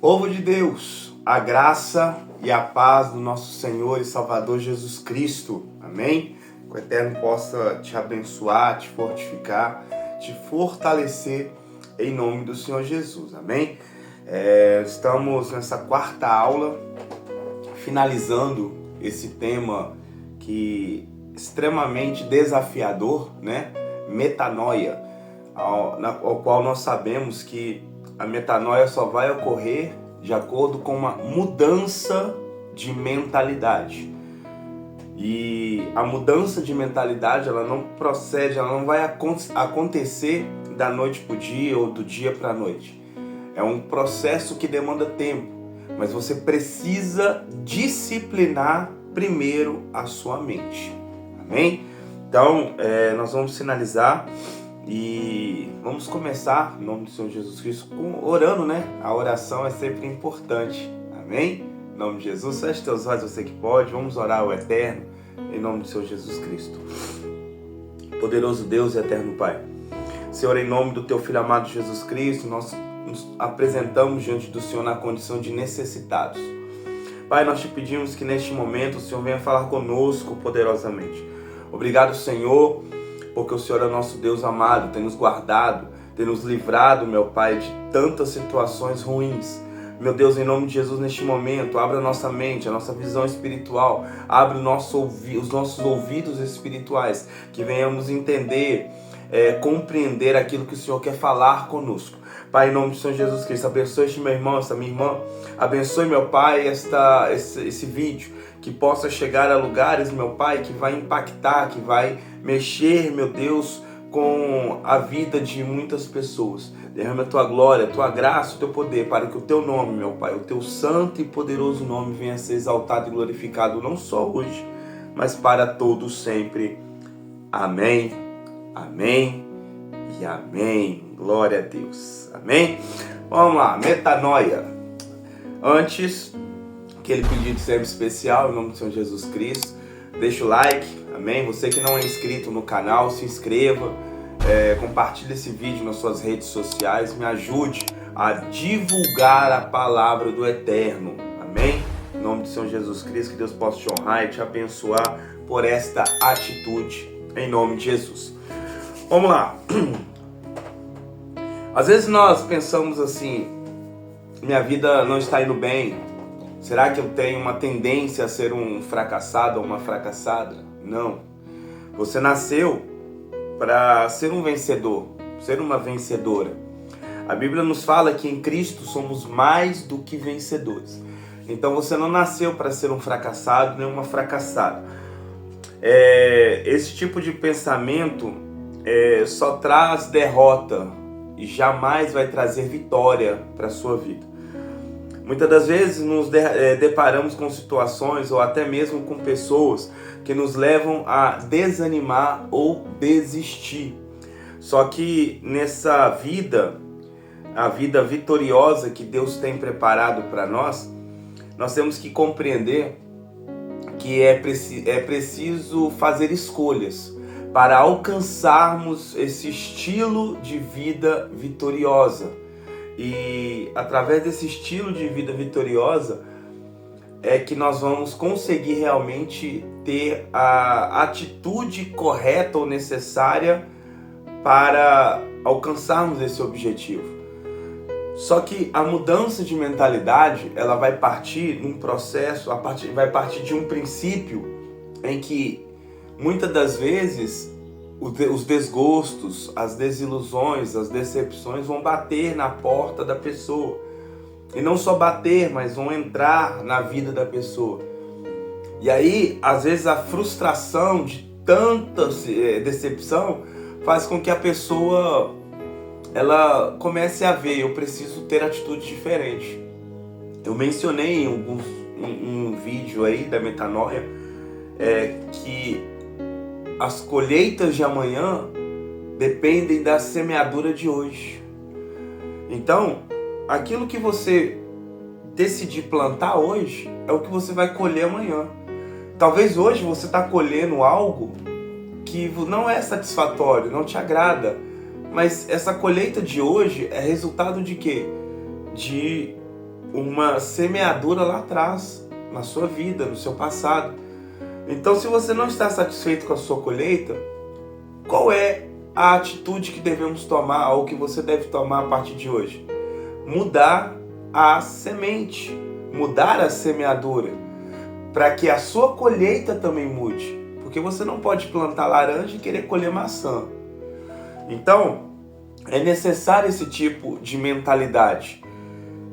Povo de Deus, a graça e a paz do nosso Senhor e Salvador Jesus Cristo. Amém? Que o Eterno possa te abençoar, te fortificar, te fortalecer em nome do Senhor Jesus. Amém? Estamos nessa quarta aula, finalizando esse tema que é extremamente desafiador, né? Metanoia, ao qual nós sabemos que a metanoia só vai ocorrer de acordo com uma mudança de mentalidade. E a mudança de mentalidade, ela não procede, ela não vai acontecer da noite para o dia ou do dia para a noite. É um processo que demanda tempo, mas você precisa disciplinar primeiro a sua mente. Amém? Então, nós vamos finalizar e vamos começar, em nome do Senhor Jesus Cristo, orando, né? A oração é sempre importante. Amém? Em nome de Jesus, feche teus olhos, você que pode. Vamos orar ao Eterno, em nome do Senhor Jesus Cristo. Poderoso Deus e Eterno Pai, Senhor, em nome do Teu Filho amado Jesus Cristo, nós nos apresentamos diante do Senhor na condição de necessitados. Pai, nós te pedimos que neste momento o Senhor venha falar conosco poderosamente. Obrigado, Senhor, porque o Senhor é nosso Deus amado, tem nos guardado, tem nos livrado, meu Pai, de tantas situações ruins. Meu Deus, em nome de Jesus, neste momento, abra a nossa mente, a nossa visão espiritual, abre os nossos ouvidos espirituais, que venhamos entender, compreender aquilo que o Senhor quer falar conosco. Pai, em nome do Senhor Jesus Cristo, abençoe este meu irmão, esta minha irmã, abençoe, meu Pai, esse vídeo, que possa chegar a lugares, meu Pai, que vai impactar, que vai mexer, meu Deus, com a vida de muitas pessoas. Derrama a Tua glória, a Tua graça, o Teu poder, para que o Teu nome, meu Pai, o Teu santo e poderoso nome venha a ser exaltado e glorificado, não só hoje, mas para todos sempre. Amém, amém e amém. Glória a Deus. Amém? Vamos lá, metanoia. Antes, aquele pedido sempre especial, em nome do Senhor Jesus Cristo, deixa o like, amém? Você que não é inscrito no canal, se inscreva, compartilhe esse vídeo nas suas redes sociais, me ajude a divulgar a palavra do Eterno, amém? Em nome do Senhor Jesus Cristo, que Deus possa te honrar e te abençoar por esta atitude, em nome de Jesus. Vamos lá. Às vezes nós pensamos assim, minha vida não está indo bem, será que eu tenho uma tendência a ser um fracassado ou uma fracassada? Não. Você nasceu para ser um vencedor, ser uma vencedora. A Bíblia nos fala que em Cristo somos mais do que vencedores. Então você não nasceu para ser um fracassado nem uma fracassada. Esse tipo de pensamento só traz derrota e jamais vai trazer vitória para a sua vida. Muitas das vezes nos deparamos com situações ou até mesmo com pessoas que nos levam a desanimar ou desistir. Só que nessa vida, a vida vitoriosa que Deus tem preparado para nós, nós temos que compreender que é preciso fazer escolhas para alcançarmos esse estilo de vida vitoriosa. E através desse estilo de vida vitoriosa é que nós vamos conseguir realmente ter a atitude correta ou necessária para alcançarmos esse objetivo. Só que a mudança de mentalidade, ela vai partir num processo, vai partir de um princípio em que muitas das vezes os desgostos, as desilusões, as decepções vão bater na porta da pessoa. E não só bater, mas vão entrar na vida da pessoa. E aí, às vezes, a frustração de tanta decepção faz com que a pessoa ela comece a ver, eu preciso ter atitude diferente. Eu mencionei em um vídeo aí da metanoia que as colheitas de amanhã dependem da semeadura de hoje. Então, aquilo que você decidir plantar hoje é o que você vai colher amanhã. Talvez hoje você está colhendo algo que não é satisfatório, não te agrada, mas essa colheita de hoje é resultado de quê? De uma semeadura lá atrás, na sua vida, no seu passado. Então, se você não está satisfeito com a sua colheita, qual é a atitude que devemos tomar, ou que você deve tomar a partir de hoje? Mudar a semente, mudar a semeadura, para que a sua colheita também mude. Porque você não pode plantar laranja e querer colher maçã. Então, é necessário esse tipo de mentalidade.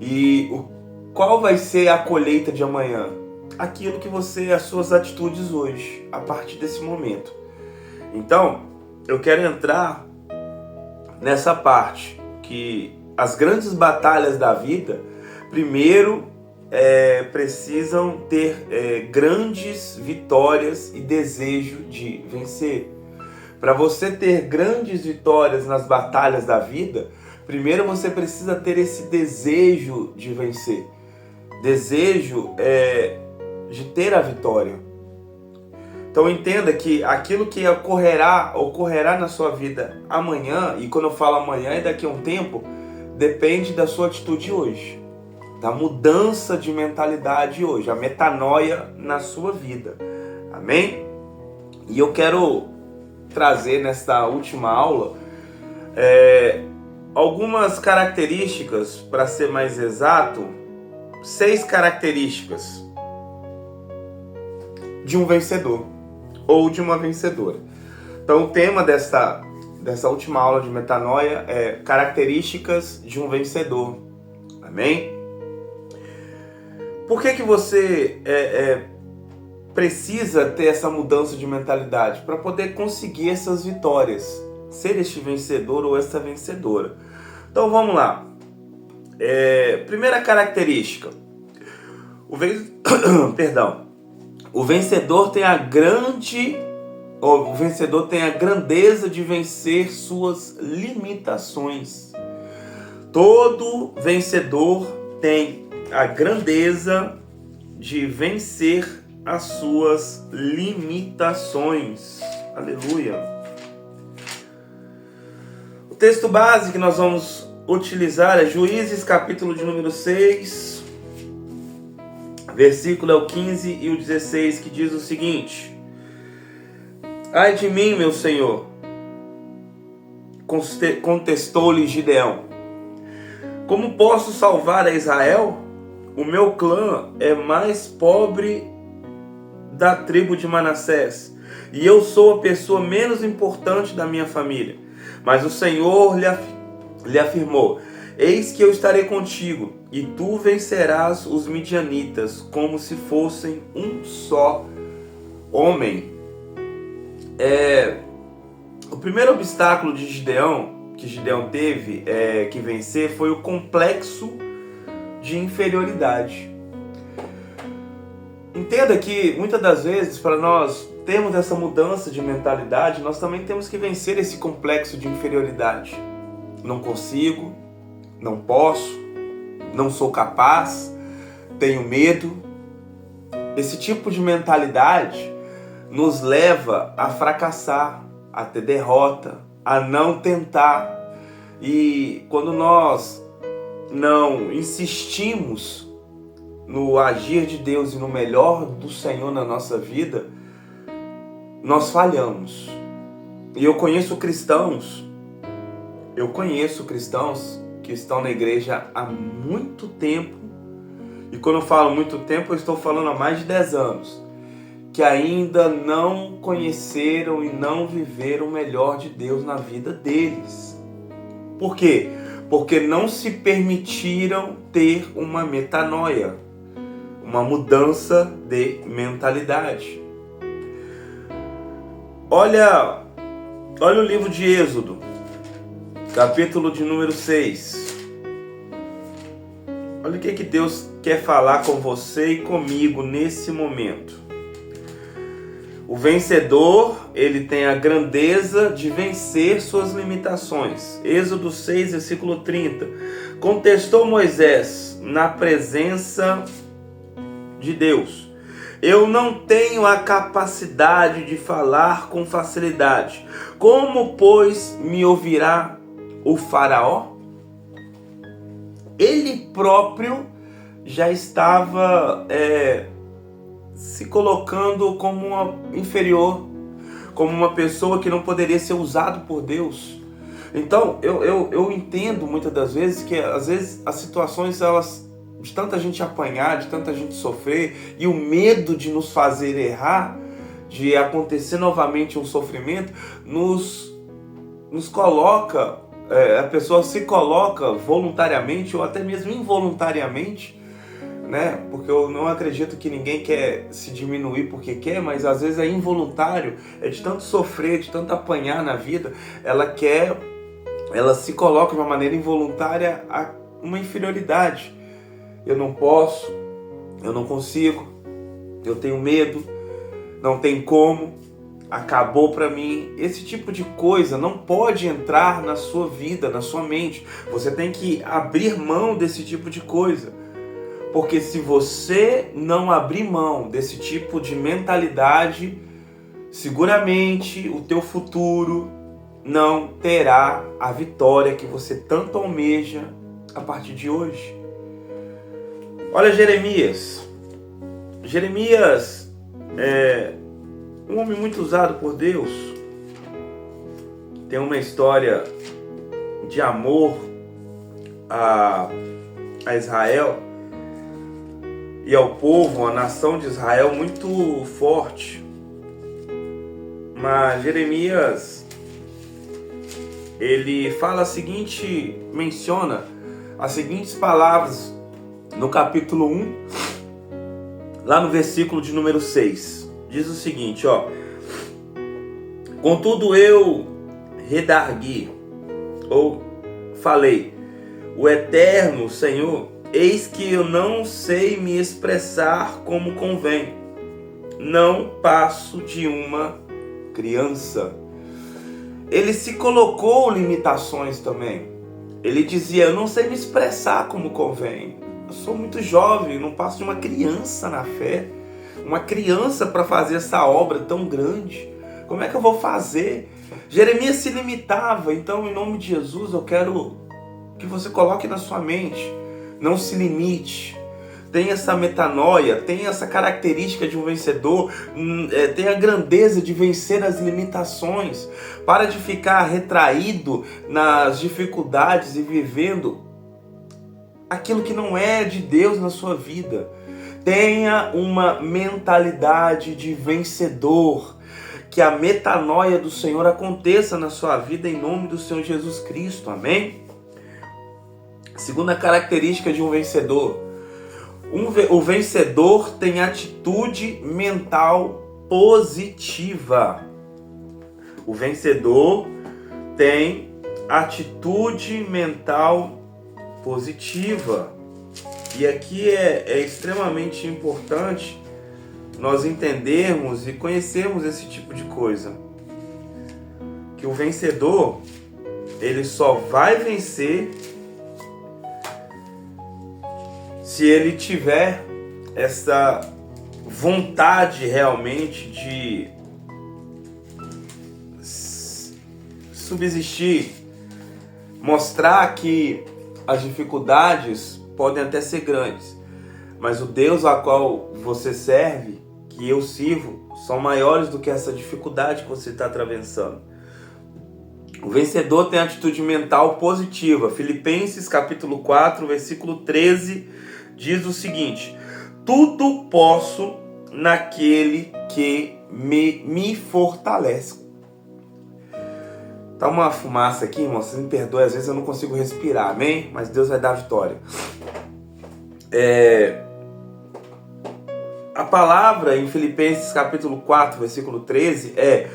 E qual vai ser a colheita de amanhã? Aquilo que as suas atitudes hoje, a partir desse momento. Então, eu quero entrar nessa parte, que as grandes batalhas da vida, primeiro, precisam ter grandes vitórias e desejo de vencer. Para você ter grandes vitórias nas batalhas da vida, primeiro você precisa ter esse desejo de vencer. Desejo de ter a vitória. Então entenda que aquilo que ocorrerá na sua vida amanhã, e quando eu falo amanhã é daqui a um tempo, depende da sua atitude hoje, da mudança de mentalidade hoje, a metanoia na sua vida. Amém? E eu quero trazer nesta última aula algumas características, para ser mais exato, 6 características de um vencedor ou de uma vencedora. Então o tema dessa última aula de metanoia é características de um vencedor. Amém? Por que você precisa ter essa mudança de mentalidade? Para poder conseguir essas vitórias, ser este vencedor ou essa vencedora. Então vamos lá. Primeira característica. O vencedor tem a grandeza de vencer suas limitações. Todo vencedor tem a grandeza de vencer as suas limitações. Aleluia. O texto base que nós vamos utilizar é Juízes, capítulo de número 6, versículo é o 15 e o 16, que diz o seguinte: Ai de mim, meu Senhor, contestou-lhe Gideão, como posso salvar a Israel? O meu clã é mais pobre da tribo de Manassés, e eu sou a pessoa menos importante da minha família. Mas o Senhor lhe afirmou: Eis que eu estarei contigo, e tu vencerás os midianitas como se fossem um só homem. O primeiro obstáculo de Gideão, que Gideão teve que vencer, foi o complexo de inferioridade. Entenda que muitas das vezes, para nós termos essa mudança de mentalidade, nós também temos que vencer esse complexo de inferioridade. Não consigo, não posso, não sou capaz, tenho medo. Esse tipo de mentalidade nos leva a fracassar, a ter derrota, a não tentar. E quando nós não insistimos no agir de Deus e no melhor do Senhor na nossa vida, nós falhamos. E eu conheço cristãos que estão na igreja há muito tempo, e quando eu falo muito tempo, eu estou falando há mais de 10 anos, que ainda não conheceram e não viveram o melhor de Deus na vida deles. Por quê? Porque não se permitiram ter uma metanoia, uma mudança de mentalidade. Olha o livro de Êxodo, capítulo de número 6. Olha o que Deus quer falar com você e comigo nesse momento. O vencedor, ele tem a grandeza de vencer suas limitações. Êxodo 6, versículo 30. Contestou Moisés na presença de Deus: Eu não tenho a capacidade de falar com facilidade. Como, pois, me ouvirá o faraó? Ele próprio já estava se colocando como uma inferior, como uma pessoa que não poderia ser usado por Deus. Então, eu entendo muitas das vezes que às vezes as situações, elas, de tanta gente apanhar, de tanta gente sofrer, e o medo de nos fazer errar, de acontecer novamente um sofrimento, nos coloca, a pessoa se coloca voluntariamente ou até mesmo involuntariamente, né? Porque eu não acredito que ninguém quer se diminuir porque quer, mas às vezes é involuntário, é de tanto sofrer, de tanto apanhar na vida, ela se coloca de uma maneira involuntária a uma inferioridade. Eu não posso, eu não consigo, eu tenho medo, não tem como, acabou pra mim. Esse tipo de coisa não pode entrar na sua vida, na sua mente. Você tem que abrir mão desse tipo de coisa. Porque se você não abrir mão desse tipo de mentalidade, seguramente o teu futuro não terá a vitória que você tanto almeja a partir de hoje. Olha Jeremias. Jeremias é um homem muito usado por Deus. Tem uma história de amor a Israel e ao povo, a nação de Israel, muito forte. Mas Jeremias, ele menciona as seguintes palavras no capítulo 1, lá no versículo de número 6. Diz o seguinte, ó: contudo eu redargui, ou falei, o eterno Senhor, eis que eu não sei me expressar como convém, não passo de uma criança. Ele se colocou limitações também. Ele dizia, eu não sei me expressar como convém, eu sou muito jovem, não passo de uma criança na fé, uma criança para fazer essa obra tão grande. Como é que eu vou fazer? Jeremias se limitava. Então, em nome de Jesus, eu quero que você coloque na sua mente, não se limite. Tenha essa metanoia, tenha essa característica de um vencedor, tenha a grandeza de vencer as limitações. Para de ficar retraído nas dificuldades e vivendo aquilo que não é de Deus na sua vida. Tenha uma mentalidade de vencedor. Que a metanoia do Senhor aconteça na sua vida em nome do Senhor Jesus Cristo. Amém? Segunda característica de um vencedor. O vencedor tem atitude mental positiva. O vencedor tem atitude mental positiva. E aqui é extremamente importante nós entendermos e conhecermos esse tipo de coisa. Que o vencedor, ele só vai vencer se ele tiver essa vontade realmente de subsistir, mostrar que as dificuldades podem até ser grandes, mas o Deus a qual você serve, que eu sirvo, são maiores do que essa dificuldade que você está atravessando. O vencedor tem atitude mental positiva. Filipenses capítulo 4, versículo 13, diz o seguinte: tudo posso naquele que me fortalece. Tá uma fumaça aqui, irmão, vocês me perdoem, às vezes eu não consigo respirar, amém? Mas Deus vai dar a vitória. A palavra em Filipenses capítulo 4, versículo 13 é: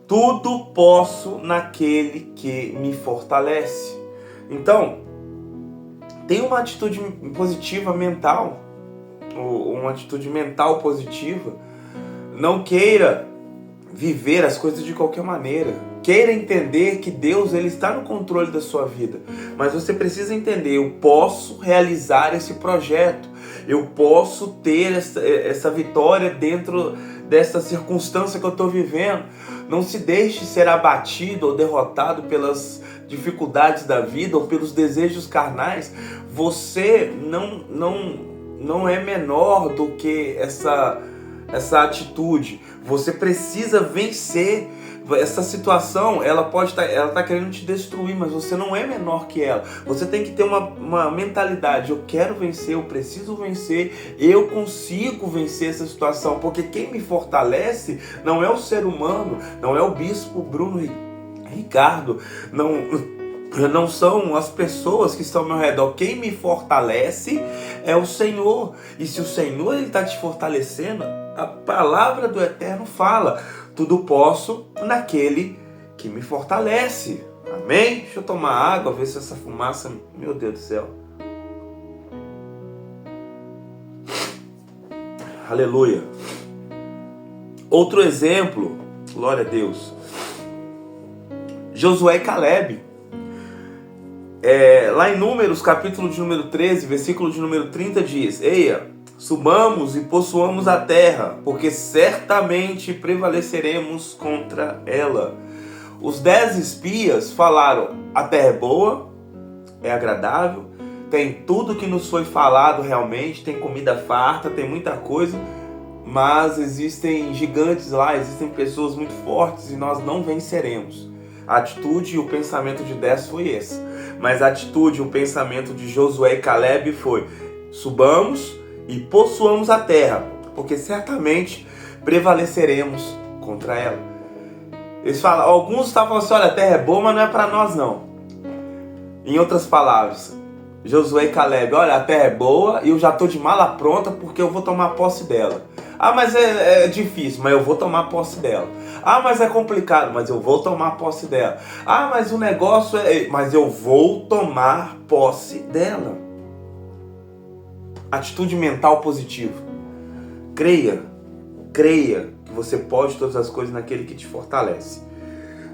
tudo posso naquele que me fortalece. Então, tem uma atitude positiva mental, uma atitude mental positiva. Não queira viver as coisas de qualquer maneira. Queira entender que Deus, ele está no controle da sua vida. Mas você precisa entender, eu posso realizar esse projeto. Eu posso ter essa vitória dentro dessa circunstância que eu estou vivendo. Não se deixe ser abatido ou derrotado pelas dificuldades da vida ou pelos desejos carnais. Você não não é menor do que essa atitude. Você precisa vencer. Essa situação, ela tá querendo te destruir, mas você não é menor que ela. Você tem que ter uma mentalidade: eu quero vencer, eu preciso vencer, eu consigo vencer essa situação, porque quem me fortalece não é o ser humano, não é o bispo Bruno Ricardo, não são as pessoas que estão ao meu redor. Quem me fortalece é o Senhor. E se o Senhor está te fortalecendo, a palavra do Eterno fala: tudo posso naquele que me fortalece. Amém? Deixa eu tomar água, ver se essa fumaça... Meu Deus do céu. Aleluia. Outro exemplo, glória a Deus, Josué e Caleb. Lá em Números, capítulo de número 13, versículo de número 30 diz: eia, subamos e possuamos a terra, porque certamente prevaleceremos contra ela. Os 10 espias falaram: a terra é boa, é agradável, tem tudo que nos foi falado realmente, tem comida farta, tem muita coisa, mas existem gigantes lá, existem pessoas muito fortes e nós não venceremos. A atitude e o pensamento de 10 foi esse. Mas a atitude e o pensamento de Josué e Caleb foi: subamos e possuamos a terra, porque certamente prevaleceremos contra ela. Eles falam, alguns estavam falando assim: olha, a terra é boa, mas não é para nós não. Em outras palavras, Josué e Caleb: olha, a terra é boa e eu já estou de mala pronta porque eu vou tomar posse dela. Ah, mas é difícil, mas eu vou tomar posse dela. Ah, mas é complicado, mas eu vou tomar posse dela. Ah, mas o negócio mas eu vou tomar posse dela. Atitude mental positiva. Creia que você pode todas as coisas naquele que te fortalece.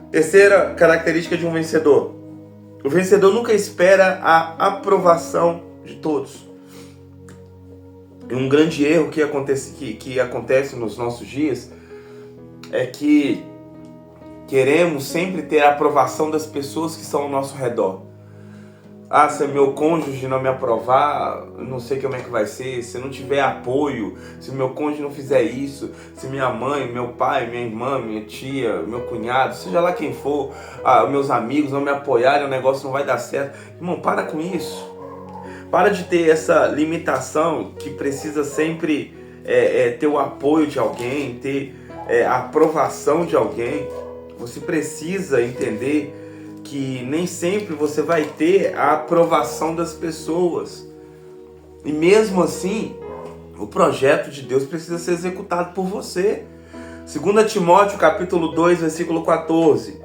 Terceira característica de um vencedor: o vencedor nunca espera a aprovação de todos. E um grande erro que acontece nos nossos dias é que queremos sempre ter a aprovação das pessoas que estão ao nosso redor. Ah, se meu cônjuge não me aprovar, não sei como é que vai ser. Se não tiver apoio, se meu cônjuge não fizer isso, se minha mãe, meu pai, minha irmã, minha tia, meu cunhado, seja lá quem for, meus amigos não me apoiarem, o negócio não vai dar certo. Irmão, para com isso. Para de ter essa limitação que precisa sempre ter o apoio de alguém, ter a aprovação de alguém. Você precisa entender que nem sempre você vai ter a aprovação das pessoas. E mesmo assim, o projeto de Deus precisa ser executado por você. 2 Timóteo capítulo 2, versículo 14.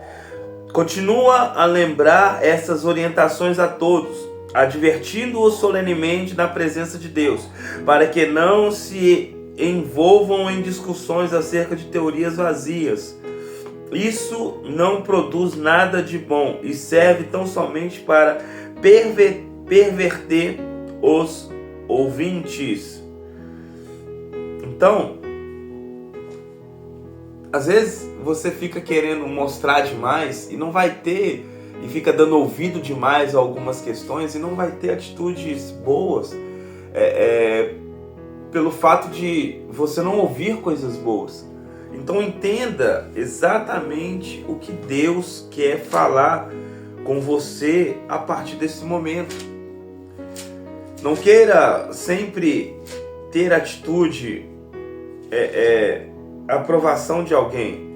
Continua a lembrar essas orientações a todos, advertindo-os solenemente na presença de Deus, para que não se envolvam em discussões acerca de teorias vazias. Isso não produz nada de bom e serve tão somente para perverter os ouvintes. Então, às vezes você fica querendo mostrar demais e não vai ter, e fica dando ouvido demais a algumas questões e não vai ter atitudes boas, pelo fato de você não ouvir coisas boas. Então entenda exatamente o que Deus quer falar com você a partir desse momento. Não queira sempre ter atitude, aprovação de alguém.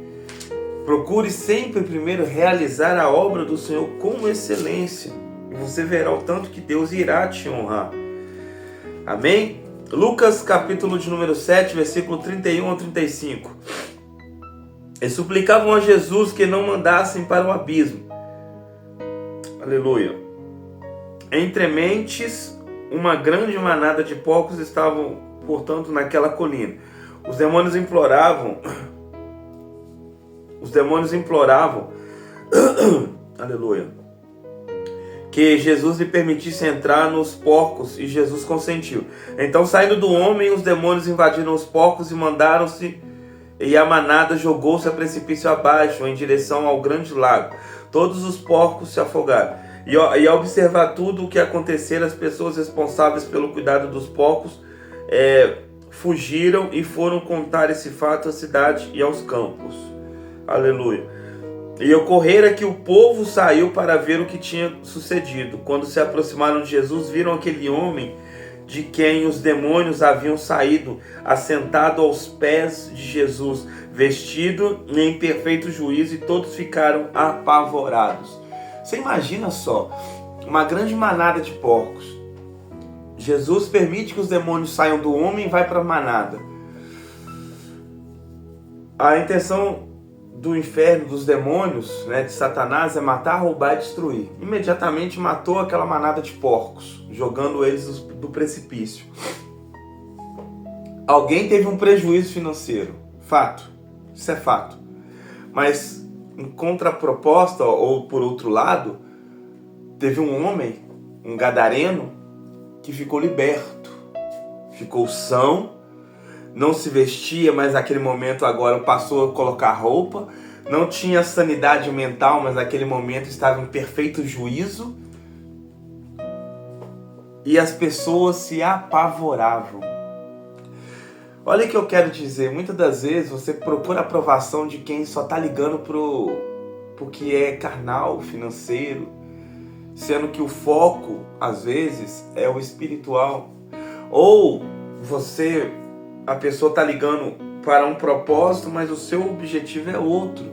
Procure sempre primeiro realizar a obra do Senhor com excelência. E você verá o tanto que Deus irá te honrar. Amém? Lucas capítulo de número 7, versículo 31 ao 35. Eles suplicavam a Jesus que não mandassem para o abismo. Aleluia. Entre mentes, uma grande manada de porcos estavam, portanto, naquela colina. Os demônios imploravam, aleluia, que Jesus lhe permitisse entrar nos porcos, e Jesus consentiu. Então, saindo do homem, os demônios invadiram os porcos e mandaram-se, e a manada jogou-se a precipício abaixo, em direção ao grande lago. Todos os porcos se afogaram. E ao observar tudo o que acontecera, as pessoas responsáveis pelo cuidado dos porcos fugiram e foram contar esse fato à cidade e aos campos. Aleluia. E ocorrera que o povo saiu para ver o que tinha sucedido. Quando se aproximaram de Jesus, viram aquele homem de quem os demônios haviam saído, assentado aos pés de Jesus, vestido em perfeito juízo, e todos ficaram apavorados. Você imagina só, uma grande manada de porcos. Jesus permite que os demônios saiam do homem e vai para a manada. A intenção do inferno, dos demônios, de Satanás, é matar, roubar e destruir. Imediatamente matou aquela manada de porcos, jogando eles do precipício. Alguém teve um prejuízo financeiro. Fato. Isso é fato. Mas, em contraproposta, ou por outro lado, teve um homem, um gadareno, que ficou liberto. Ficou são. Não se vestia, mas naquele momento agora passou a colocar roupa. Não tinha sanidade mental, mas naquele momento estava em perfeito juízo. E as pessoas se apavoravam. Olha o que eu quero dizer. Muitas das vezes você procura a aprovação de quem só está ligando pro que é carnal, financeiro, sendo que o foco, às vezes, é o espiritual. Ou a pessoa está ligando para um propósito, mas o seu objetivo é outro.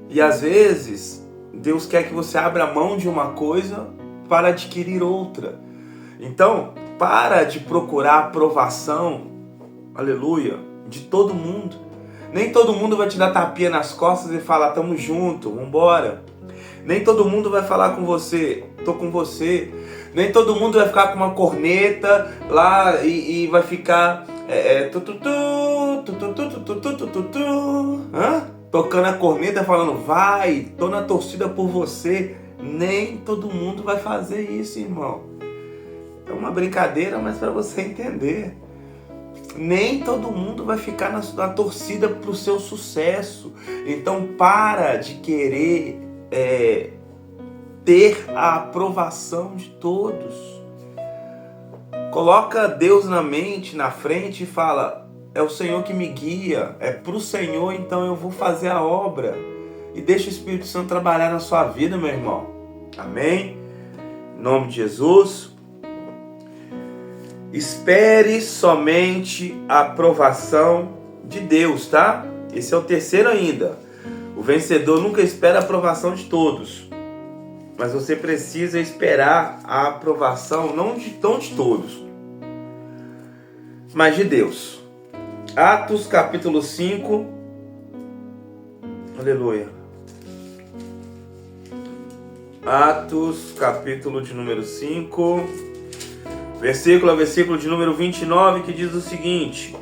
E às vezes, Deus quer que você abra mão de uma coisa para adquirir outra. Então, para de procurar aprovação, aleluia, de todo mundo. Nem todo mundo vai te dar tapinha nas costas e falar, tamo junto, vambora. Nem todo mundo vai falar com você, tô com você. Nem todo mundo vai ficar com uma corneta lá e vai ficar tocando a corneta falando, vai, tô na torcida por você. Nem todo mundo vai fazer isso, irmão. É uma brincadeira, mas para você entender. Nem todo mundo vai ficar na torcida pro seu sucesso. Então para de querer ter a aprovação de todos. Coloca Deus na mente, na frente e fala, é o Senhor que me guia, é pro Senhor, então eu vou fazer a obra. E deixa o Espírito Santo trabalhar na sua vida, meu irmão. Amém? Em nome de Jesus. Espere somente a aprovação de Deus, tá? Esse é o terceiro ainda. O vencedor nunca espera a aprovação de todos. Mas você precisa esperar a aprovação, não de todos, mas de Deus. Atos capítulo 5. Aleluia. Atos capítulo de número 5. Versículo de número 29, que diz o seguinte: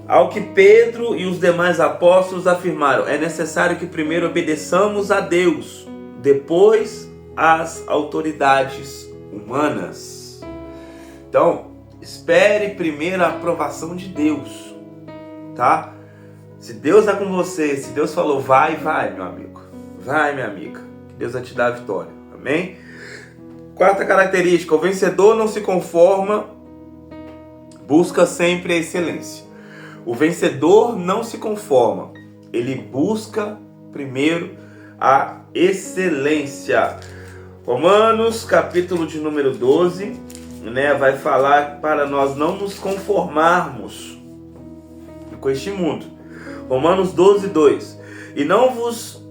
ao que Pedro e os demais apóstolos afirmaram, é necessário que primeiro obedeçamos a Deus, depois às autoridades humanas. Então, espere primeiro a aprovação de Deus, tá? Se Deus é com você, se Deus falou vai, meu amigo. Vai, minha amiga. Que Deus vai te dar a vitória. Amém? Quarta característica, o vencedor não se conforma, busca sempre a excelência. O vencedor não se conforma, ele busca primeiro a excelência. Romanos, capítulo de número 12, vai falar para nós não nos conformarmos com este mundo. Romanos 12, 2. E não vos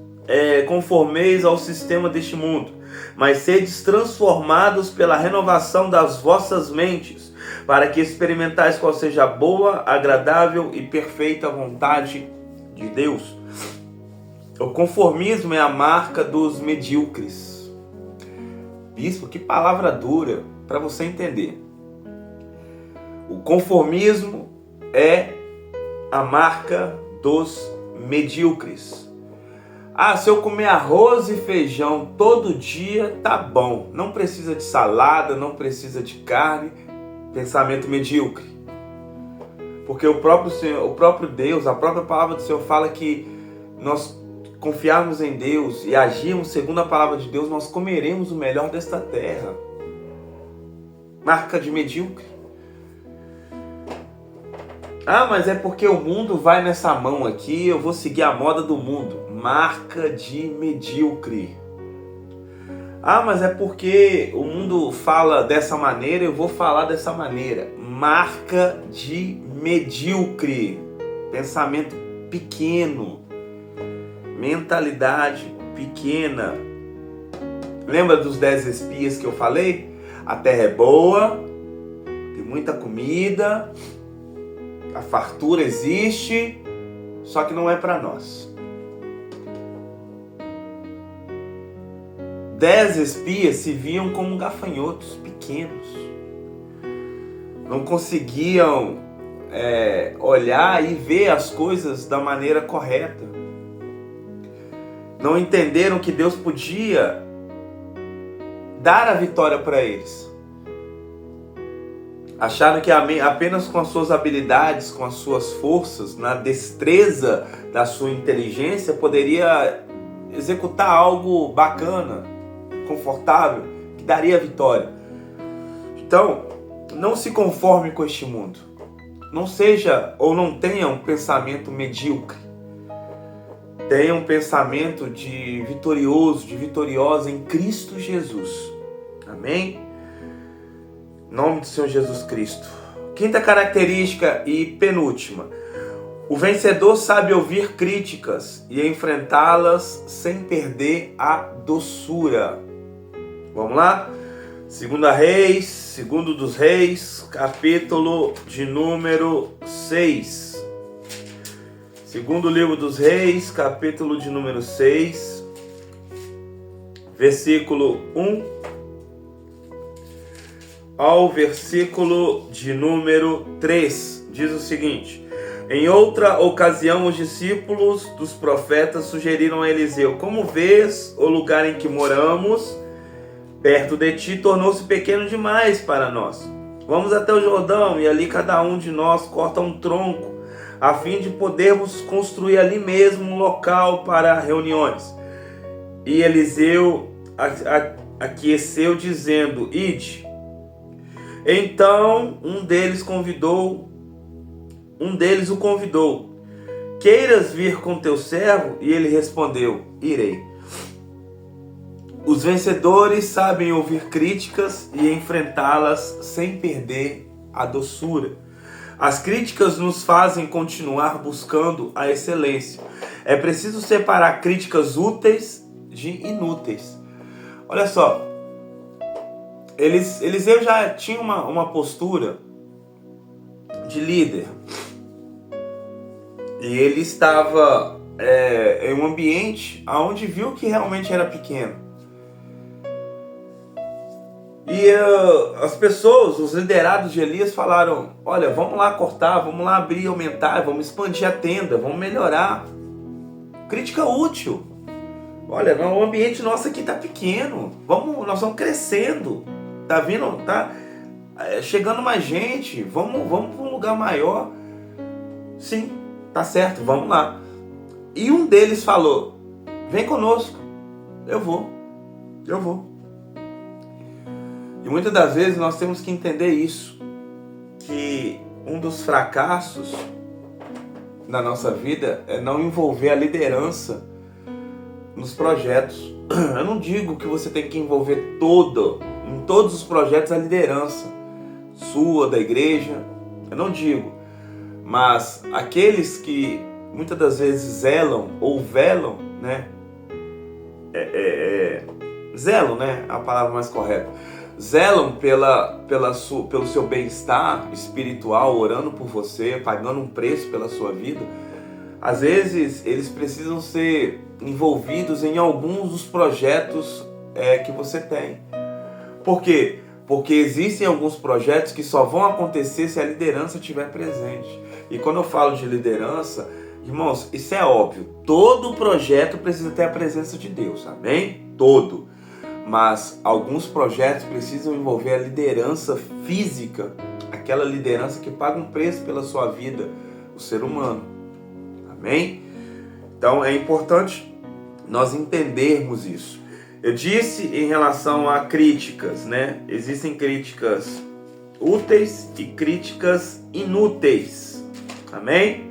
conformeis ao sistema deste mundo, mas sedes transformados pela renovação das vossas mentes, para que experimentais qual seja a boa, agradável e perfeita vontade de Deus. O conformismo é a marca dos medíocres. Bispo, que palavra dura para você entender. O conformismo é a marca dos medíocres. Ah, se eu comer arroz e feijão todo dia, tá bom. Não precisa de salada, não precisa de carne. Pensamento medíocre. Porque o próprio Senhor, o próprio Deus, a própria palavra do Senhor fala que nós confiarmos em Deus e agirmos segundo a palavra de Deus, nós comeremos o melhor desta terra. Marca de medíocre. Ah, mas é porque o mundo vai nessa mão aqui, eu vou seguir a moda do mundo. Marca de medíocre. Ah, mas é porque o mundo fala dessa maneira, eu vou falar dessa maneira. Marca de medíocre. Pensamento pequeno. Mentalidade pequena. Lembra dos 10 espias que eu falei? A terra é boa, tem muita comida, a fartura existe, só que não é para nós. 10 espias se viam como gafanhotos pequenos. Não conseguiam olhar e ver as coisas da maneira correta. Não entenderam que Deus podia dar a vitória para eles. Acharam que apenas com as suas habilidades, com as suas forças, na destreza da sua inteligência, poderia executar algo bacana, confortável, que daria a vitória. Então, não se conforme com este mundo. Não seja ou não tenha um pensamento medíocre. Tenha um pensamento de vitorioso, de vitoriosa em Cristo Jesus. Amém? Em nome do Senhor Jesus Cristo. Quinta característica e penúltima. O vencedor sabe ouvir críticas e enfrentá-las sem perder a doçura. Vamos lá? Segundo dos Reis, capítulo de número 6. Segundo livro dos Reis, capítulo de número 6, versículo 1 ao versículo de número 3. Diz o seguinte: em outra ocasião, os discípulos dos profetas sugeriram a Eliseu: como vês, o lugar em que moramos, perto de ti, tornou-se pequeno demais para nós. Vamos até o Jordão, e ali cada um de nós corta um tronco, a fim de podermos construir ali mesmo um local para reuniões. E Eliseu aqueceu, dizendo: ide. Então um deles o convidou: queiras vir com teu servo? E ele respondeu: irei. Os vencedores sabem ouvir críticas e enfrentá-las sem perder a doçura. As críticas nos fazem continuar buscando a excelência. É preciso separar críticas úteis de inúteis. Olha só, Eliseu já tinha uma postura de líder. E ele estava em um ambiente onde viu que realmente era pequeno. E as pessoas, os liderados de Elias falaram: olha, vamos lá cortar, vamos lá abrir, aumentar, vamos expandir a tenda, vamos melhorar. Crítica útil. Olha, o ambiente nosso aqui está pequeno, nós vamos crescendo, tá vindo, tá chegando mais gente, vamos para um lugar maior. Sim, tá certo, vamos lá. E um deles falou: vem conosco, eu vou. E muitas das vezes nós temos que entender isso, que um dos fracassos da nossa vida é não envolver a liderança nos projetos. Eu não digo que você tem que envolver em todos os projetos, a liderança sua, da igreja. Eu não digo. Mas aqueles que muitas das vezes zelam ou velam, né? Zelam, né? A palavra mais correta. Zelam pelo seu bem-estar espiritual, orando por você, pagando um preço pela sua vida. Às vezes eles precisam ser envolvidos em alguns dos projetos que você tem. Por quê? Porque existem alguns projetos que só vão acontecer se a liderança estiver presente. E quando eu falo de liderança, irmãos, isso é óbvio. Todo projeto precisa ter a presença de Deus, amém? Todo. Mas alguns projetos precisam envolver a liderança física, aquela liderança que paga um preço pela sua vida, o ser humano. Amém? Então é importante nós entendermos isso. Eu disse em relação a críticas, né? Existem críticas úteis e críticas inúteis. Amém?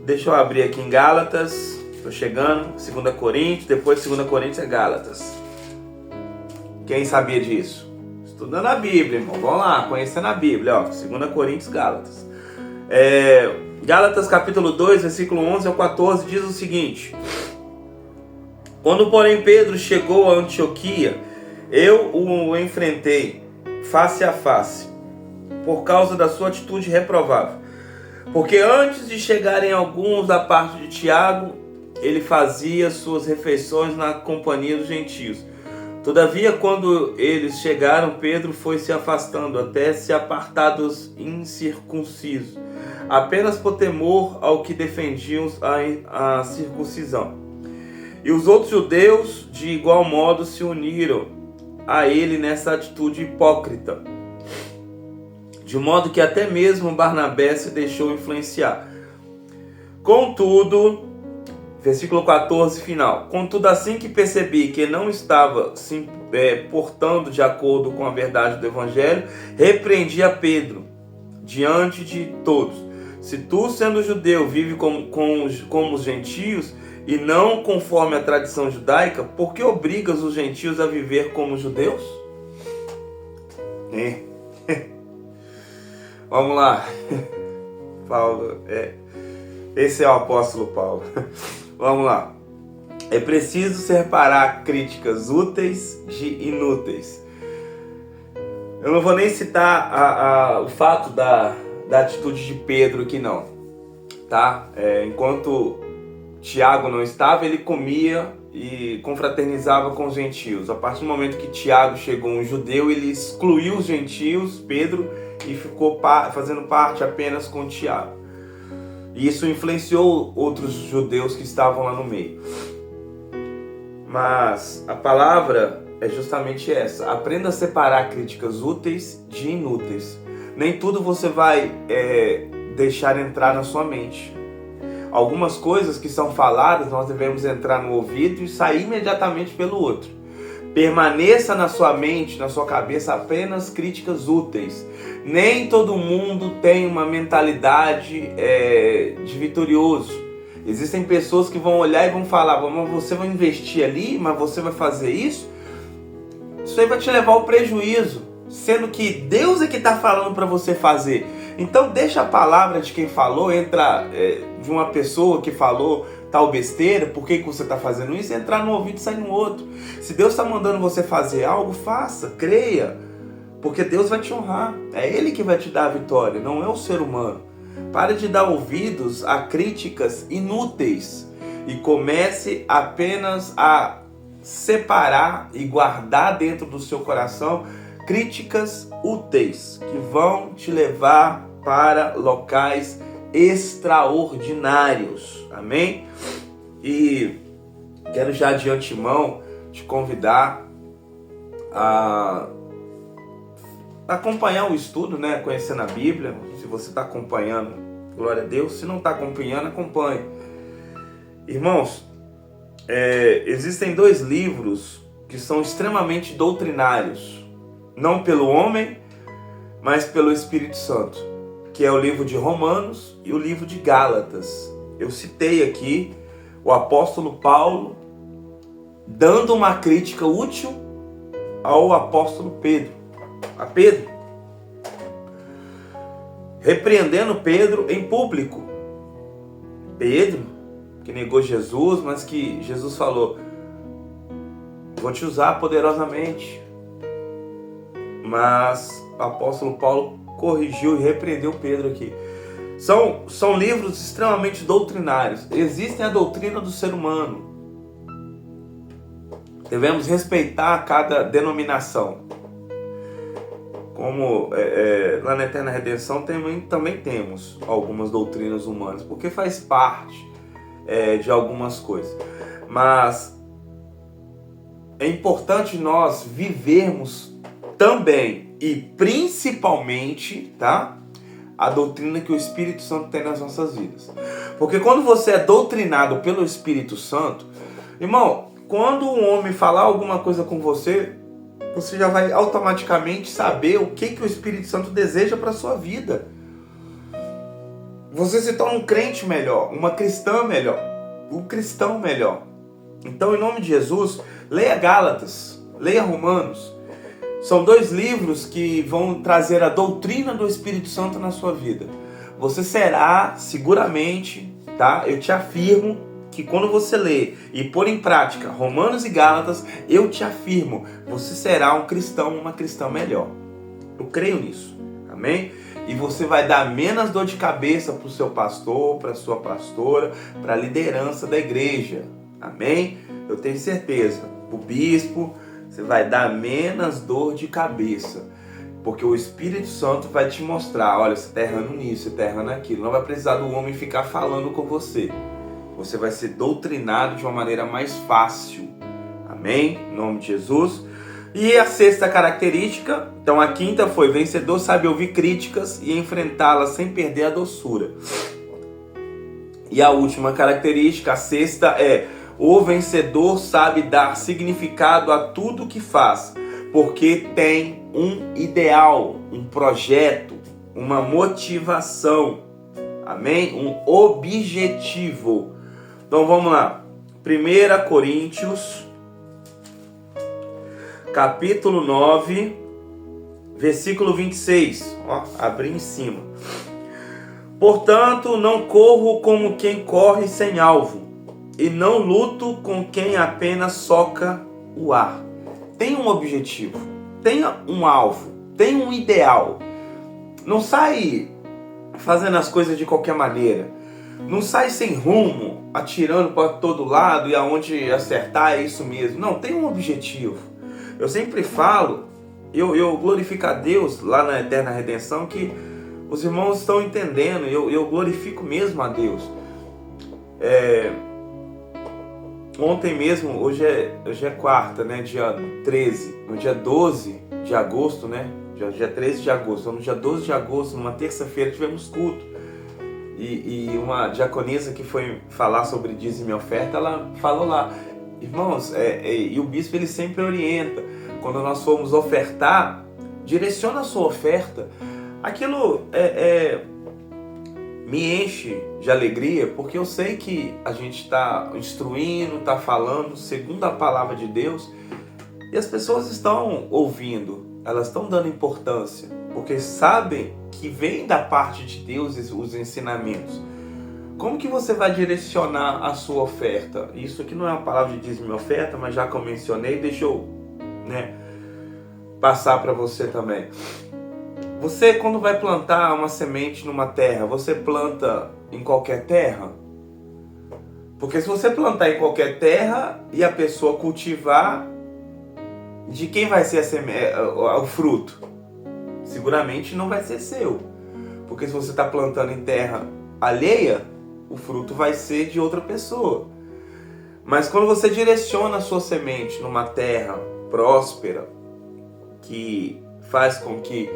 Deixa eu abrir aqui em Gálatas. Estou chegando. 2 Coríntios. Depois de 2 Coríntios é Gálatas. Quem sabia disso? Estudando a Bíblia, irmão. Vamos lá, conhecendo a Bíblia. 2 Coríntios, Gálatas. Gálatas capítulo 2, versículo 11 ao 14 diz o seguinte: quando, porém, Pedro chegou a Antioquia, eu o enfrentei face a face, por causa da sua atitude reprovável. Porque antes de chegarem alguns da parte de Tiago, ele fazia suas refeições na companhia dos gentios. Todavia, quando eles chegaram, Pedro foi se afastando, até se apartar dos incircuncisos, apenas por temor ao que defendiam a circuncisão. E os outros judeus, de igual modo, se uniram a ele nessa atitude hipócrita, de modo que até mesmo Barnabé se deixou influenciar. Contudo, versículo 14 final: contudo, assim que percebi que não estava se portando de acordo com a verdade do Evangelho, repreendi a Pedro diante de todos. Se tu, sendo judeu, vive como os gentios e não conforme a tradição judaica, por que obrigas os gentios a viver como judeus? Vamos lá. Paulo, esse é o apóstolo Paulo. Vamos lá. É preciso separar críticas úteis de inúteis. Eu não vou nem citar o fato da atitude de Pedro aqui não, tá? Enquanto Tiago não estava, ele comia e confraternizava com os gentios. A partir do momento que Tiago chegou, um judeu, ele excluiu os gentios, Pedro, e ficou fazendo parte apenas com Tiago. E isso influenciou outros judeus que estavam lá no meio. Mas a palavra é justamente essa: aprenda a separar críticas úteis de inúteis. Nem tudo você vai deixar entrar na sua mente. Algumas coisas que são faladas, nós devemos entrar no ouvido e sair imediatamente pelo outro. Permaneça na sua mente, na sua cabeça, apenas críticas úteis. Nem todo mundo tem uma mentalidade de vitorioso. Existem pessoas que vão olhar e vão falar: mas você vai investir ali, mas você vai fazer isso? Isso aí vai te levar ao prejuízo, sendo que Deus é que está falando para você fazer. Então deixa a palavra de quem falou, de uma pessoa que falou tal besteira, por que você está fazendo isso, entrar no ouvido e sair no outro. Se Deus está mandando você fazer algo, faça, creia, porque Deus vai te honrar. É Ele que vai te dar a vitória, não é o ser humano. Pare de dar ouvidos a críticas inúteis e comece apenas a separar e guardar dentro do seu coração críticas úteis que vão te levar para locais extraordinários. Amém? E quero já de antemão te convidar a acompanhar o estudo, né? Conhecendo a Bíblia. Se você está acompanhando, glória a Deus. Se não está acompanhando, acompanhe. Irmãos, existem 2 livros que são extremamente doutrinários, não pelo homem, mas pelo Espírito Santo, que é o livro de Romanos e o livro de Gálatas. Eu citei aqui o apóstolo Paulo dando uma crítica útil ao apóstolo Pedro, a Pedro, repreendendo Pedro em público. Pedro, que negou Jesus, mas que Jesus falou: vou te usar poderosamente. Mas o apóstolo Paulo corrigiu e repreendeu Pedro aqui. São livros extremamente doutrinários. Existem a doutrina do ser humano. Devemos respeitar cada denominação. Como lá na Eterna Redenção também temos algumas doutrinas humanas, porque faz parte de algumas coisas. Mas é importante nós vivermos também e principalmente, tá, a doutrina que o Espírito Santo tem nas nossas vidas. Porque quando você é doutrinado pelo Espírito Santo, irmão, quando um homem falar alguma coisa com você, você já vai automaticamente saber o que o Espírito Santo deseja para a sua vida. Você se torna um crente melhor, uma cristã melhor, um cristão melhor. Então, em nome de Jesus, leia Gálatas, leia Romanos. São 2 livros que vão trazer a doutrina do Espírito Santo na sua vida. Você será, seguramente, tá? Eu te afirmo que quando você ler e pôr em prática Romanos e Gálatas, eu te afirmo, você será um cristão, uma cristã melhor. Eu creio nisso, amém? E você vai dar menos dor de cabeça para o seu pastor, para a sua pastora, para a liderança da igreja, amém? Eu tenho certeza, o bispo, você vai dar menos dor de cabeça, porque o Espírito Santo vai te mostrar, olha, você está errando nisso, você está errando naquilo. Não vai precisar do homem ficar falando com você. Você vai ser doutrinado de uma maneira mais fácil. Amém? Em nome de Jesus. E a 6ª característica, então a 5ª foi: vencedor sabe ouvir críticas e enfrentá-las sem perder a doçura. E a última característica, a 6ª, é: o vencedor sabe dar significado a tudo que faz, porque tem um ideal, um projeto, uma motivação, amém? Um objetivo. Então vamos lá, 1 Coríntios, capítulo 9, versículo 26, ó, abri em cima. Portanto, não corro como quem corre sem alvo, e não luto com quem apenas soca o ar. Tenha um objetivo, tenha um alvo, tenha um ideal. Não sai fazendo as coisas de qualquer maneira. Não sai sem rumo, atirando para todo lado e aonde acertar é isso mesmo. Não, tem um objetivo. Eu sempre falo, eu glorifico a Deus lá na Eterna Redenção, que os irmãos estão entendendo. Eu glorifico mesmo a Deus. Ontem mesmo, hoje é quarta, né? Dia 13. No dia 12 de agosto, né? Dia 13 de agosto. Então, no dia 12 de agosto, numa terça-feira, tivemos culto. E uma diaconisa que foi falar sobre dízimo e oferta, ela falou lá, irmãos, e o bispo ele sempre orienta, quando nós formos ofertar, direciona a sua oferta. Aquilo me enche de alegria, porque eu sei que a gente está instruindo, está falando segundo a palavra de Deus, e as pessoas estão ouvindo, elas estão dando importância, porque sabem que vem da parte de Deus os ensinamentos. Como que você vai direcionar a sua oferta? Isso aqui não é uma palavra de dízimo e oferta, mas já que eu mencionei, deixa eu passar para você também. Você, quando vai plantar uma semente numa terra, você planta em qualquer terra? Porque se você plantar em qualquer terra e a pessoa cultivar, de quem vai ser o fruto? Seguramente não vai ser seu. Porque se você está plantando em terra alheia, o fruto vai ser de outra pessoa. Mas quando você direciona a sua semente numa terra próspera, que faz com que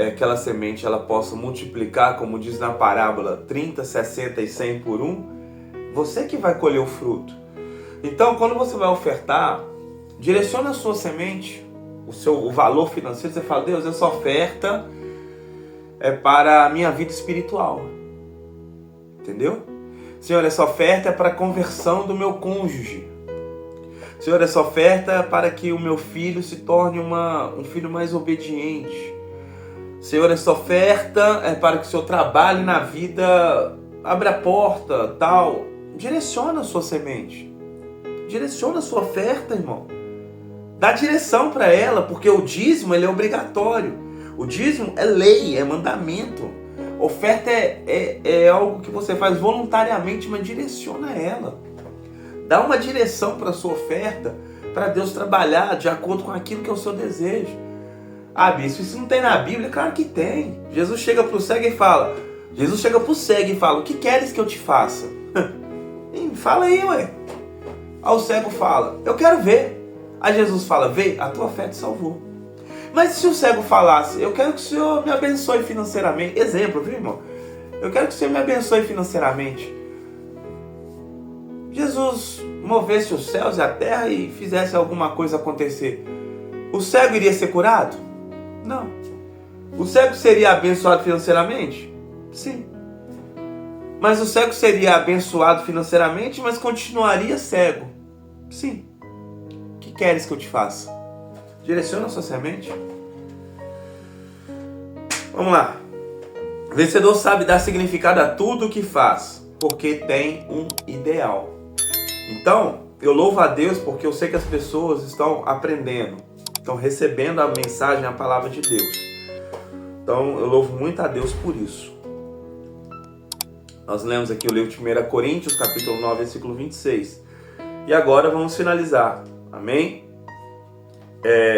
aquela semente ela possa multiplicar, como diz na parábola, 30, 60 e 100 por 1, você que vai colher o fruto. Então, quando você vai ofertar, direciona a sua semente, o valor financeiro. Você fala, Deus, essa oferta é para a minha vida espiritual. Entendeu? Senhor, essa oferta é para a conversão do meu cônjuge. Senhor, essa oferta é para que o meu filho se torne um filho mais obediente. Senhor, essa oferta é para que o Senhor trabalhe na vida, abra a porta, tal. Direciona a sua semente. Direciona a sua oferta, irmão. Dá direção para ela, porque o dízimo ele é obrigatório. O dízimo é lei, é mandamento. Oferta é algo que você faz voluntariamente, mas direciona ela. Dá uma direção para a sua oferta, para Deus trabalhar de acordo com aquilo que é o seu desejo. Ah, bispo, isso não tem na Bíblia? Claro que tem. Jesus chega para o cego e fala, o que queres que eu te faça? Fala aí, ué. Aí o cego fala, eu quero ver. Aí Jesus fala, vê, a tua fé te salvou. Mas se o cego falasse, eu quero que o Senhor me abençoe financeiramente. Exemplo, viu, irmão? Eu quero que o Senhor me abençoe financeiramente. Jesus movesse os céus e a terra e fizesse alguma coisa acontecer. O cego iria ser curado? Não. O cego seria abençoado financeiramente? Sim. Mas o cego seria abençoado financeiramente, mas continuaria cego? Sim. O que queres que eu te faça? Direciona a sua semente. Vamos lá. O vencedor sabe dar significado a tudo o que faz, porque tem um ideal. Então, eu louvo a Deus porque eu sei que as pessoas estão aprendendo, estão recebendo a mensagem, a palavra de Deus. Então, eu louvo muito a Deus por isso. Nós lemos aqui o livro de 1 Coríntios, capítulo 9, versículo 26. E agora vamos finalizar. Amém?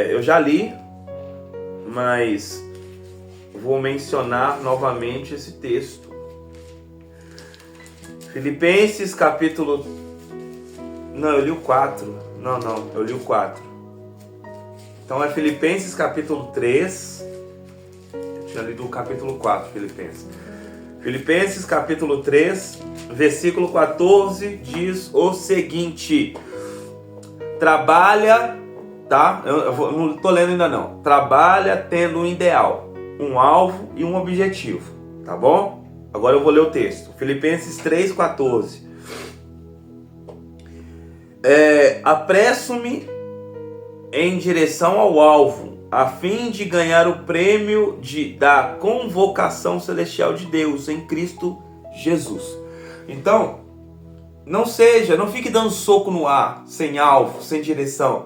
Eu já li, mas vou mencionar novamente esse texto. Filipenses, capítulo... Não, eu li o 4. Não, eu li o 4. Então é Filipenses, capítulo 3. Eu tinha lido o capítulo 4, Filipenses. Filipenses, capítulo 3, versículo 14, diz o seguinte: trabalha, tá? Eu não estou lendo ainda não. Trabalha tendo um ideal, um alvo e um objetivo, tá bom? Agora eu vou ler o texto. Filipenses 3, 14. Apresso-me em direção ao alvo, a fim de ganhar o prêmio da convocação celestial de Deus em Cristo Jesus. Então, não fique dando soco no ar, sem alvo, sem direção.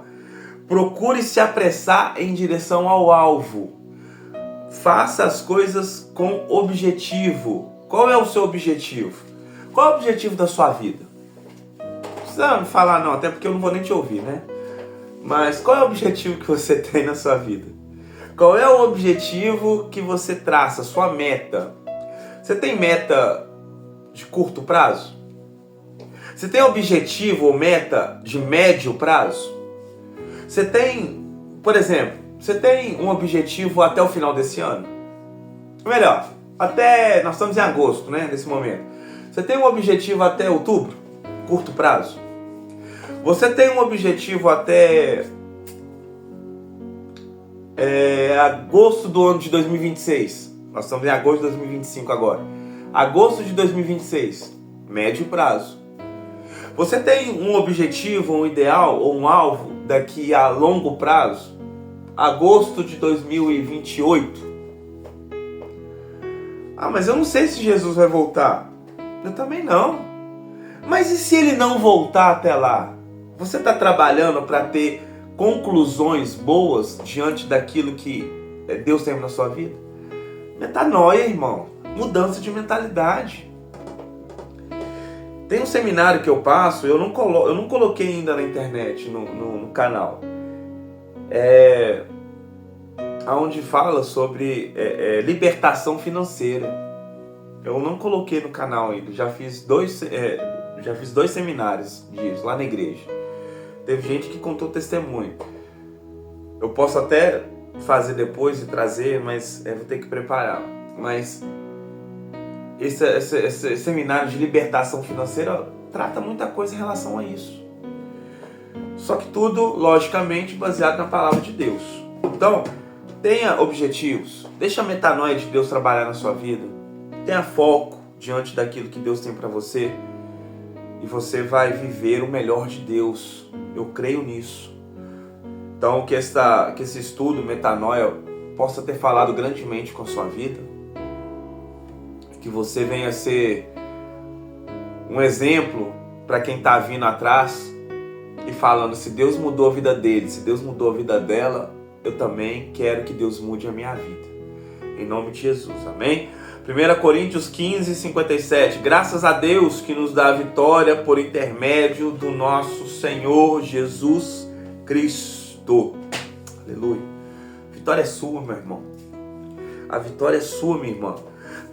Procure se apressar em direção ao alvo. Faça as coisas com objetivo. Qual é o seu objetivo? Qual é o objetivo da sua vida? Não precisa me falar não, até porque eu não vou nem te ouvir, né? Mas qual é o objetivo que você tem na sua vida? Qual é o objetivo que você traça, sua meta? Você tem meta de curto prazo? Você tem objetivo ou meta de médio prazo? Você tem, por exemplo, você tem um objetivo até o final desse ano? Melhor, nós estamos em agosto, né, nesse momento. Você tem um objetivo até outubro? Curto prazo? Você tem um objetivo até agosto do ano de 2026. Nós estamos em agosto de 2025 agora. Agosto de 2026. Médio prazo. Você tem um objetivo, um ideal ou um alvo daqui a longo prazo? Agosto de 2028. Mas eu não sei se Jesus vai voltar. Eu também não. Mas e se ele não voltar até lá? Você está trabalhando para ter conclusões boas diante daquilo que Deus tem na sua vida? Metanoia, irmão. Mudança de mentalidade. Tem um seminário que eu passo, eu não coloquei ainda na internet, no canal. Onde fala sobre libertação financeira. Eu não coloquei no canal ainda. Já fiz dois seminários disso lá na igreja. Teve gente que contou testemunho. Eu posso até fazer depois e trazer, mas vou ter que preparar. Mas esse seminário de libertação financeira trata muita coisa em relação a isso. Só que tudo, logicamente, baseado na palavra de Deus. Então, tenha objetivos. Deixa a metanoia de Deus trabalhar na sua vida. Tenha foco diante daquilo que Deus tem para você. E você vai viver o melhor de Deus. Eu creio nisso. Então, que esse estudo, metanoia, possa ter falado grandemente com a sua vida. Que você venha ser um exemplo para quem está vindo atrás e falando, se Deus mudou a vida dele, se Deus mudou a vida dela, eu também quero que Deus mude a minha vida. Em nome de Jesus, amém? 1 Coríntios 15, 57. Graças a Deus que nos dá a vitória por intermédio do nosso Senhor Jesus Cristo. Aleluia. A vitória é sua, meu irmão. A vitória é sua, minha irmã.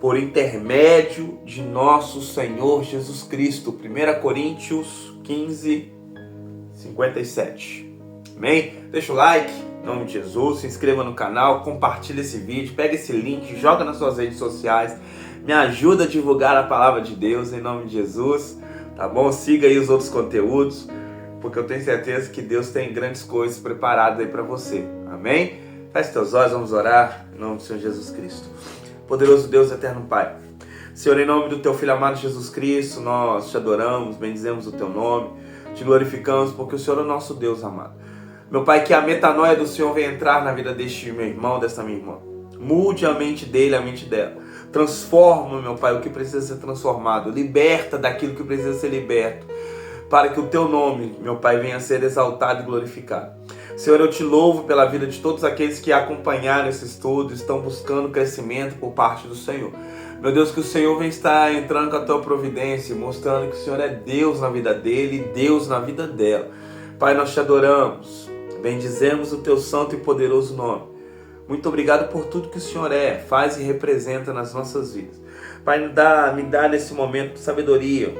Por intermédio de nosso Senhor Jesus Cristo. 1 Coríntios 15, 57. Amém? Deixa o like, em nome de Jesus. Se inscreva no canal, compartilha esse vídeo, pega esse link, joga nas suas redes sociais. Me ajuda a divulgar a palavra de Deus, em nome de Jesus. Tá bom? Siga aí os outros conteúdos, porque eu tenho certeza que Deus tem grandes coisas preparadas aí para você. Amém? Feche teus olhos, vamos orar em nome do Senhor Jesus Cristo. Poderoso Deus, eterno Pai. Senhor, em nome do teu Filho amado Jesus Cristo, nós te adoramos, bendizemos o teu nome, te glorificamos porque o Senhor é o nosso Deus amado. Meu Pai, que a metanoia do Senhor venha entrar na vida deste meu irmão, desta minha irmã. Mude a mente dele, a mente dela. Transforma, meu Pai, o que precisa ser transformado. Liberta daquilo que precisa ser liberto. Para que o teu nome, meu Pai, venha a ser exaltado e glorificado. Senhor, eu te louvo pela vida de todos aqueles que acompanharam esse estudo, estão buscando crescimento por parte do Senhor. Meu Deus, que o Senhor venha estar entrando com a tua providência, mostrando que o Senhor é Deus na vida dele e Deus na vida dela. Pai, nós te adoramos, bendizemos o teu santo e poderoso nome. Muito obrigado por tudo que o Senhor faz e representa nas nossas vidas. Pai, me dá nesse momento sabedoria.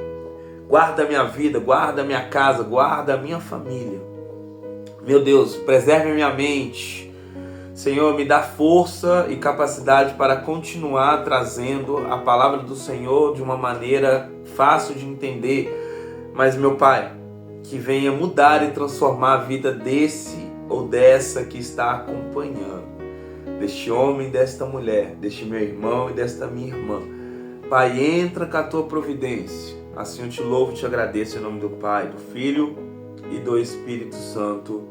Guarda a minha vida, guarda a minha casa, guarda a minha família. Meu Deus, preserve a minha mente. Senhor, me dá força e capacidade para continuar trazendo a palavra do Senhor de uma maneira fácil de entender. Mas, meu Pai, que venha mudar e transformar a vida desse ou dessa que está acompanhando. Deste homem e desta mulher, deste meu irmão e desta minha irmã. Pai, entra com a tua providência. Assim eu te louvo e te agradeço em nome do Pai, do Filho e do Espírito Santo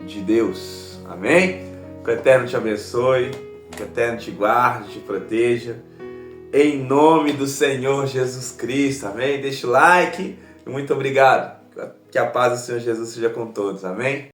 de Deus. Amém? Que o Eterno te abençoe, que o Eterno te guarde, te proteja. Em nome do Senhor Jesus Cristo. Amém? Deixa o like e muito obrigado. Que a paz do Senhor Jesus seja com todos. Amém?